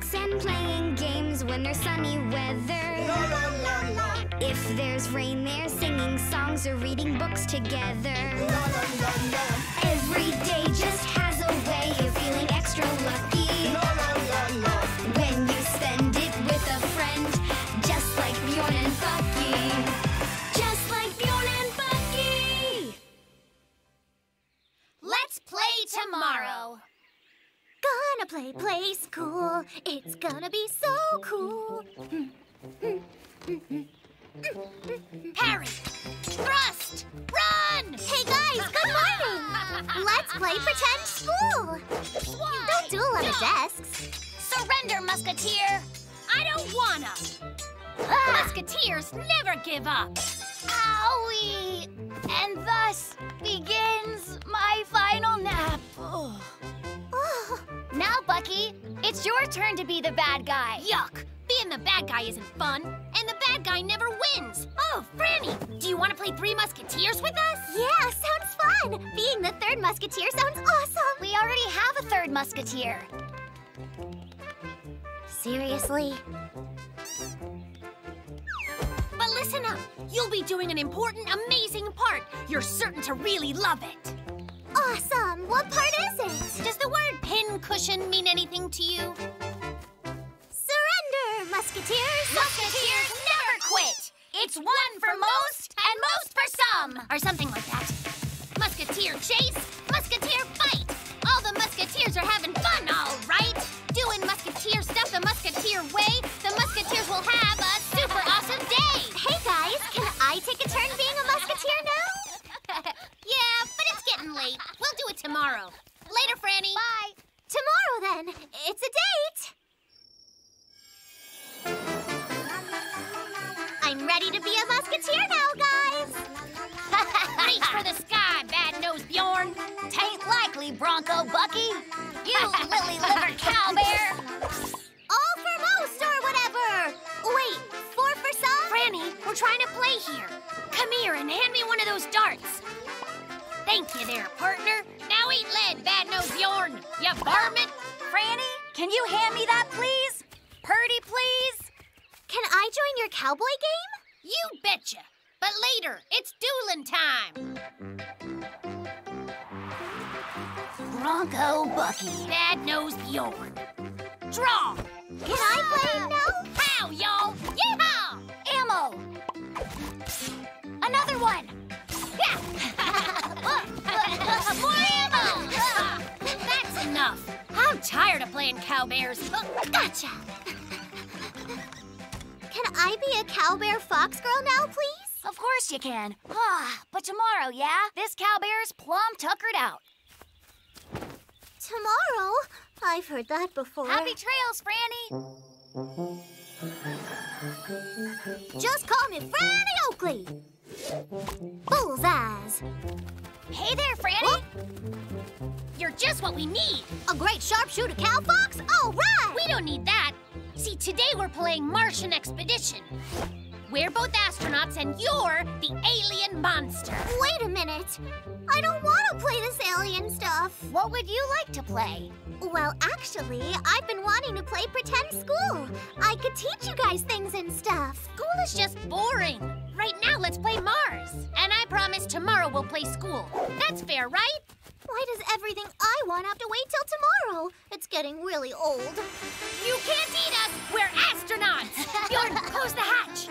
books and playing games when there's sunny weather. La la la la. If there's rain, they're singing songs or reading books together. La la la la. Every day just has a way of feeling extra lucky. La la la la. When you spend it with a friend, just like Bjorn and Bucky. Just like Bjorn and Bucky. Let's play tomorrow. Gonna play school. It's gonna be so cool. Harry, thrust, run! Hey guys, good morning. Let's play pretend school. Don't do a lot of desks. Surrender, musketeer. I don't wanna. Musketeers never give up. Owie! And thus begins my final nap. Oh. Now, Bucky, it's your turn to be the bad guy. Yuck! Being the bad guy isn't fun, and the bad guy never wins. Oh, Franny, do you want to play Three Musketeers with us? Yeah, sounds fun. Being the third musketeer sounds awesome. We already have a third musketeer. Seriously? But listen up. You'll be doing an important, amazing part. You're certain to really love it. Awesome. What part is it? Does the word pincushion mean anything to you? Surrender, musketeers. Musketeers never quit. It's one for most and most for some. Or something like that. Musketeer chase, musketeer fight. All the musketeers are having fun, all right. Doing musketeer stuff the musketeer way. The musketeers will have a super awesome day. Hey guys, can I take a turn being a musketeer now? Yeah, but it's getting late. We'll do it tomorrow. Later, Franny. Bye. Tomorrow then. It's a date. I'm ready to be a musketeer now, guys. Reach for the sky, bad-nosed Bjorn. Tain't likely, Bronco Bucky. You lily-livered cowbear. All for most or whatever. Wait, four for some? Franny, we're trying to play here. Come here and hand me one of those darts. Thank you there, partner. Now eat lead, bad-nosed Bjorn. You varmint. Franny, can you hand me that, please? Purdy, please? Can I join your cowboy game? You betcha. But later, it's dueling time. Bronco Bucky. Bad-nosed Bjorn. Draw. Can I play now? How, y'all? Yeehaw! Ammo. Another one. Yeah. More ammo. That's enough. I'm tired of playing cowbears. Gotcha. Can I be a cowbear fox girl now, please? Of course you can. But tomorrow, yeah? This cowbear's plumb tuckered out. Tomorrow? I've heard that before. Happy trails, Franny. Just call me Franny Oakley. Bullseyes. Hey there, Franny. You're just what we need. A great sharpshooter cow fox? All right! We don't need that. See, today we're playing Martian Expedition. We're both astronauts and you're the alien monster. Wait a minute. I don't want to play this alien stuff. What would you like to play? Well, actually, I've been wanting to play pretend school. I could teach you guys things and stuff. School is just boring. Right now, let's play Mars. And I promise tomorrow we'll play school. That's fair, right? Why does everything I want have to wait till tomorrow? It's getting really old. You can't eat us! We're astronauts! Bjorn, close the hatch!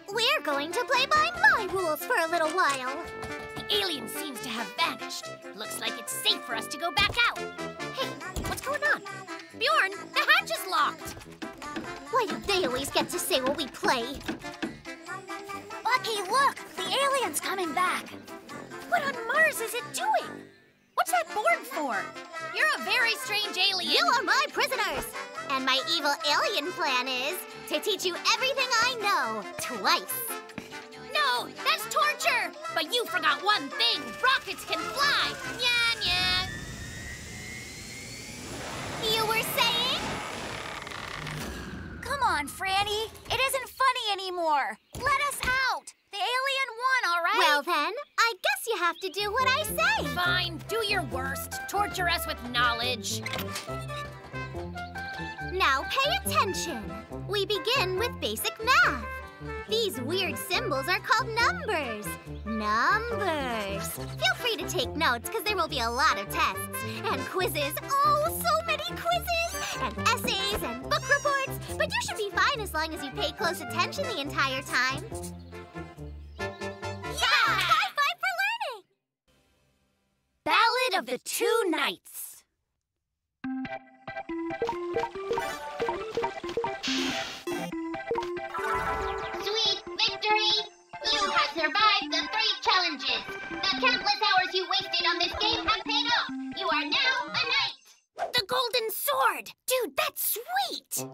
We're going to play by my rules for a little while. The alien seems to have vanished. Looks like it's safe for us to go back out. Hey, what's going on? Bjorn, the hatch is locked. Why do they always get to say what we play? Bucky, look! The alien's coming back. What on Mars is it doing? What's that board for? You're a very strange alien. You are my prisoners. And my evil alien plan is to teach you everything I know twice. No, that's torture. But you forgot one thing. Rockets can fly. Nya, nya. You were saying? Come on, Franny. It isn't funny anymore. Let us out. The alien won, all right? Well then, I guess you have to do what I say. Fine, do your worst. Torture us with knowledge. Now pay attention. We begin with basic math. These weird symbols are called numbers. Numbers. Feel free to take notes because there will be a lot of tests and quizzes. Oh, so many quizzes! And essays and book reports. But you should be fine as long as you pay close attention the entire time. Yeah! High five for learning! Ballad of the Two Knights. Sweet victory! You have survived the 3 challenges. The countless hours you wasted on this game have paid off. You are now a knight. The golden sword! Dude, that's sweet!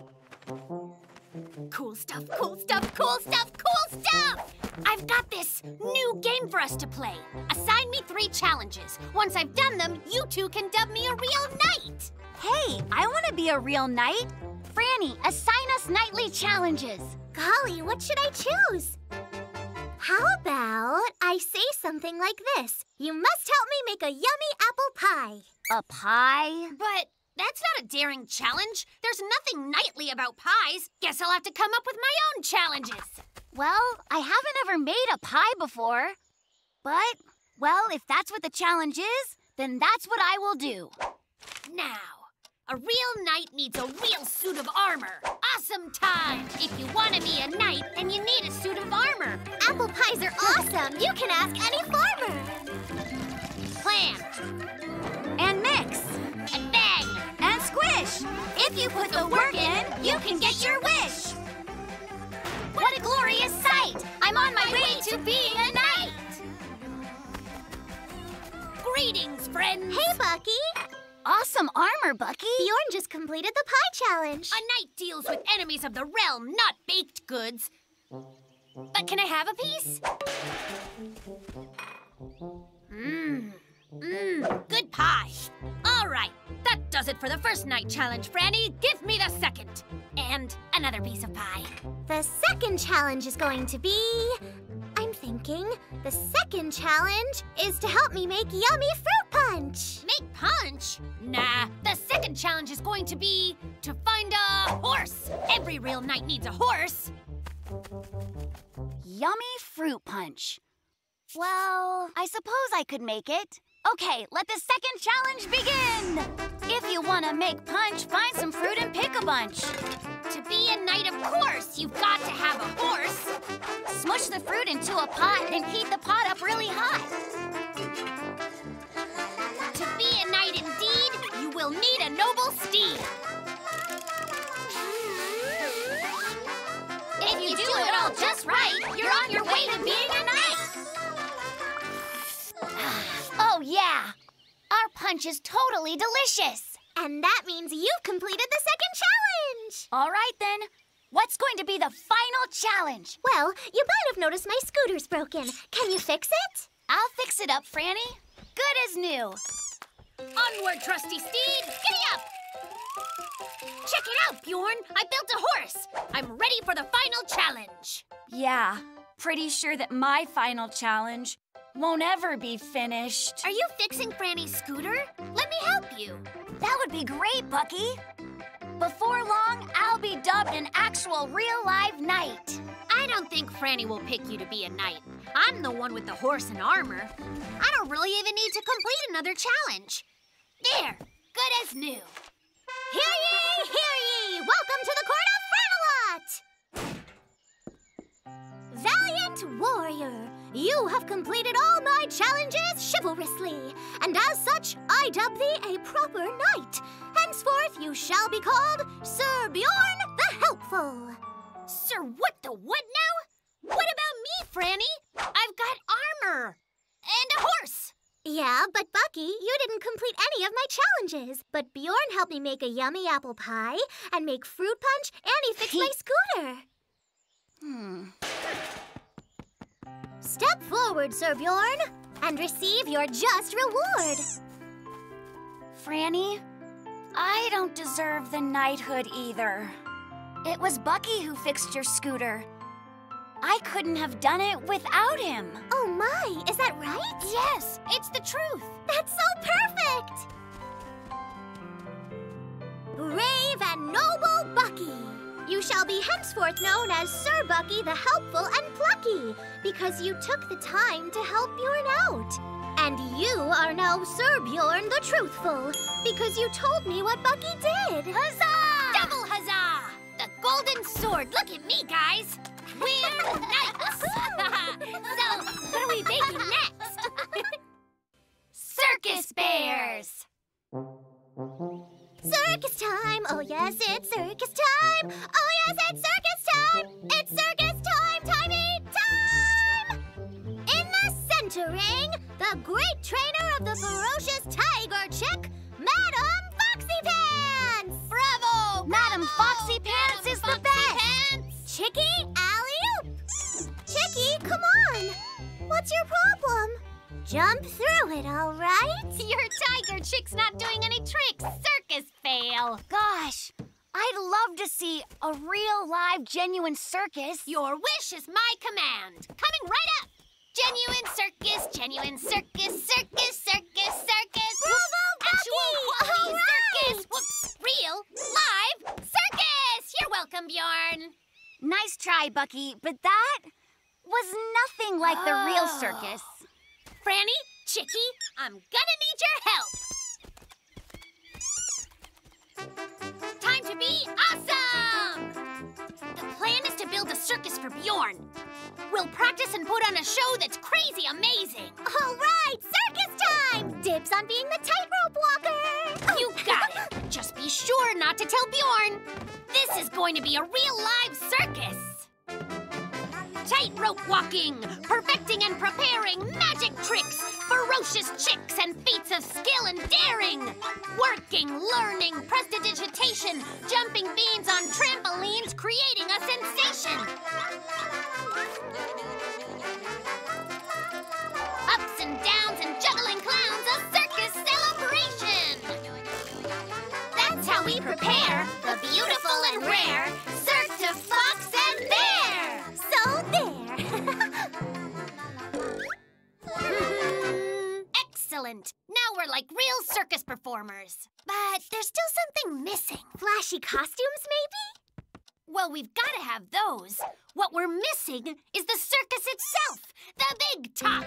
Cool stuff, cool stuff, cool stuff, cool stuff! I've got this new game for us to play. Assign me 3 challenges. Once I've done them, you 2 can dub me a real knight. Hey, I want to be a real knight. Franny, assign us nightly challenges. Golly, what should I choose? How about I say something like this? You must help me make a yummy apple pie. A pie? But that's not a daring challenge. There's nothing knightly about pies. Guess I'll have to come up with my own challenges. Well, I haven't ever made a pie before. But, well, if that's what the challenge is, then that's what I will do. Now, a real knight needs a real suit of armor. Awesome time! If you want to be a knight, then you need a suit of armor. Apple pies are awesome. You can ask any farmer. Plan And mix. and bang. And squish. If you put the work in, you can get your wish. What a glorious sight! I'm on my way to being a knight! Greetings, friends! Hey, Bucky. Awesome armor, Bucky. Bjorn just completed the pie challenge. A knight deals with enemies of the realm, not baked goods. But can I have a piece? Good pie. All right, that does it for the first night challenge, Franny. Give me the second. And another piece of pie. The second challenge is going to be... I'm thinking the second challenge is to help me make yummy fruit punch. Make punch? Nah, the second challenge is going to be to find a horse. Every real knight needs a horse. Yummy fruit punch. Well, I suppose I could make it. Okay, let the second challenge begin. If you want to make punch, find some fruit and pick a bunch. To be a knight, of course, you've got to have a horse. Smush the fruit into a pot and heat the pot up really hot. To be a knight indeed, you will need a noble steed. If you do it all just right, you're on your way to being a knight. Oh, yeah. Our punch is totally delicious. And that means you've completed the second challenge. All right, then. What's going to be the final challenge? Well, you might have noticed my scooter's broken. Can you fix it? I'll fix it up, Franny. Good as new. Onward, trusty steed, giddy up! Check it out, Bjorn. I built a horse. I'm ready for the final challenge. Yeah, pretty sure that my final challenge won't ever be finished. Are you fixing Franny's scooter? Let me help you. That would be great, Bucky. Before long, I'll be dubbed an actual real-life knight. I don't think Franny will pick you to be a knight. I'm the one with the horse and armor. I don't really even need to complete another challenge. There, good as new. Hear ye, hear ye! Welcome to the court of Franalot! Valiant warrior, you have completed all my challenges chivalrously, and as such, I dub thee a proper knight. Henceforth, you shall be called Sir Bjorn the Helpful. Sir, what the what now? What about me, Franny? I've got armor and a horse. Yeah, but Bucky, you didn't complete any of my challenges. But Bjorn helped me make a yummy apple pie and make fruit punch, and he fixed my scooter. Step forward, Sir Bjorn, and receive your just reward. Franny, I don't deserve the knighthood either. It was Bucky who fixed your scooter. I couldn't have done it without him. Oh my, is that right? Yes, it's the truth. That's so perfect! Brave and noble shall be henceforth known as Sir Bucky the Helpful and Plucky, because you took the time to help Bjorn out. And you are now Sir Bjorn the Truthful, because you told me what Bucky did. Huzzah! Double huzzah! The golden sword. Look at me, guys. We're knights. So, what are we making next? Circus Bears. Circus time! Oh yes, it's circus time! Oh yes, it's circus time! It's circus time! Time! In the center ring, the great trainer of the ferocious tiger chick, Madame Foxy Pants! Bravo! Madam Foxy Pants is the best! Chicky, alley-oop! Chicky, come on! What's your problem? Jump through it, all right? Your tiger chick's not doing any tricks. Circus fail. Gosh, I'd love to see a real, live, genuine circus. Your wish is my command. Coming right up. Genuine circus, circus, circus, circus. Bravo, Actual Bucky! quality All right! circus. Whoops. Real, live circus. You're welcome, Bjorn. Nice try, Bucky, but that was nothing like the real circus. Franny, Chicky, I'm gonna need your help. Time to be awesome! The plan is to build a circus for Bjorn. We'll practice and put on a show that's crazy amazing. All right, circus time! Dibs on being the tightrope walker! You got it. Just be sure not to tell Bjorn. This is going to be a real live circus. Tightrope walking, perfecting and preparing magic tricks, ferocious chicks and feats of skill and daring. Working, learning, prestidigitation, jumping beans on trampolines, creating a sensation. Ups and downs and juggling clowns, a circus celebration. That's how we prepare the beautiful and rare Cirque Fox and Bear. So there! Excellent. Now we're like real circus performers. But there's still something missing. Flashy costumes, maybe? Well, we've got to have those. What we're missing is the circus itself, the big top.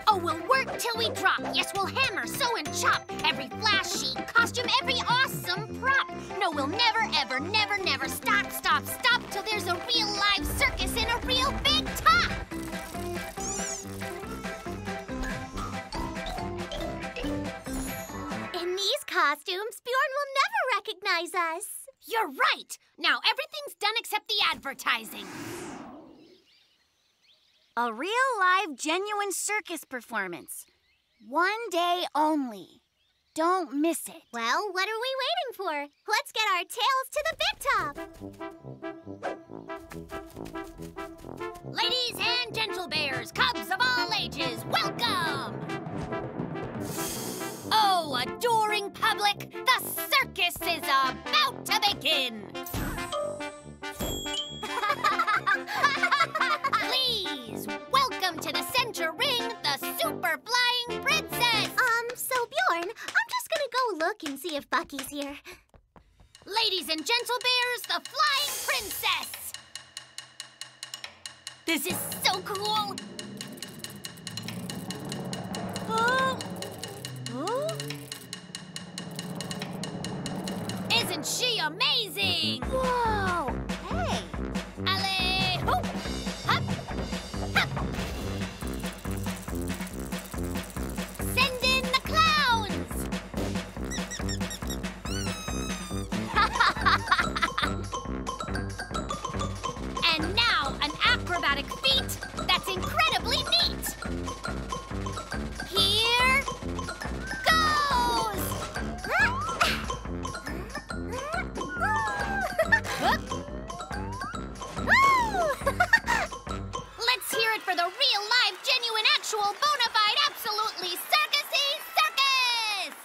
Oh, we'll work till we drop. Yes, we'll hammer, sew, and chop. Every flashy costume, every awesome prop. No, we'll never, ever, never, never stop till there's a real live circus in a real big top. In these costumes, Bjorn will never recognize us. You're right. Now everything's done except the advertising. A real, live, genuine circus performance. One day only. Don't miss it. Well, what are we waiting for? Let's get our tails to the big top. Ladies and gentle bears, cubs of all ages, welcome! Oh, adoring public, the circus is about to begin! Please, welcome to the center ring, the super flying princess! So Bjorn, I'm just gonna go look and see if Bucky's here. Ladies and gentle bears, the flying princess! This is so cool! Oh. Isn't she amazing? Whoa! Hey! Alley, hoop, hop, hop. Send in the clowns. And now an acrobatic feat that's incredibly neat. Here goes. Let's hear it for the real, live, genuine, actual, bona fide, absolutely circusy circus!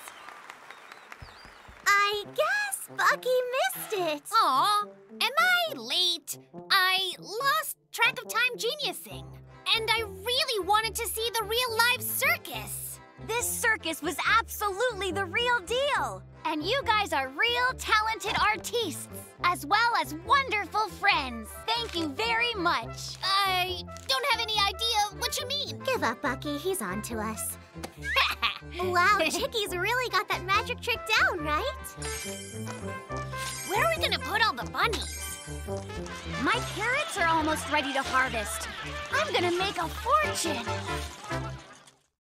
I guess Bucky missed it. Aw, am I late? I lost track of time geniusing. And I really wanted to see the real live circus. This circus was absolutely the real deal. And you guys are real talented artistes, as well as wonderful friends. Thank you very much. I don't have any idea what you mean. Give up, Bucky. He's on to us. Wow, Chicky's really got that magic trick down, right? Where are we gonna put all the bunnies? My carrots are almost ready to harvest. I'm gonna make a fortune.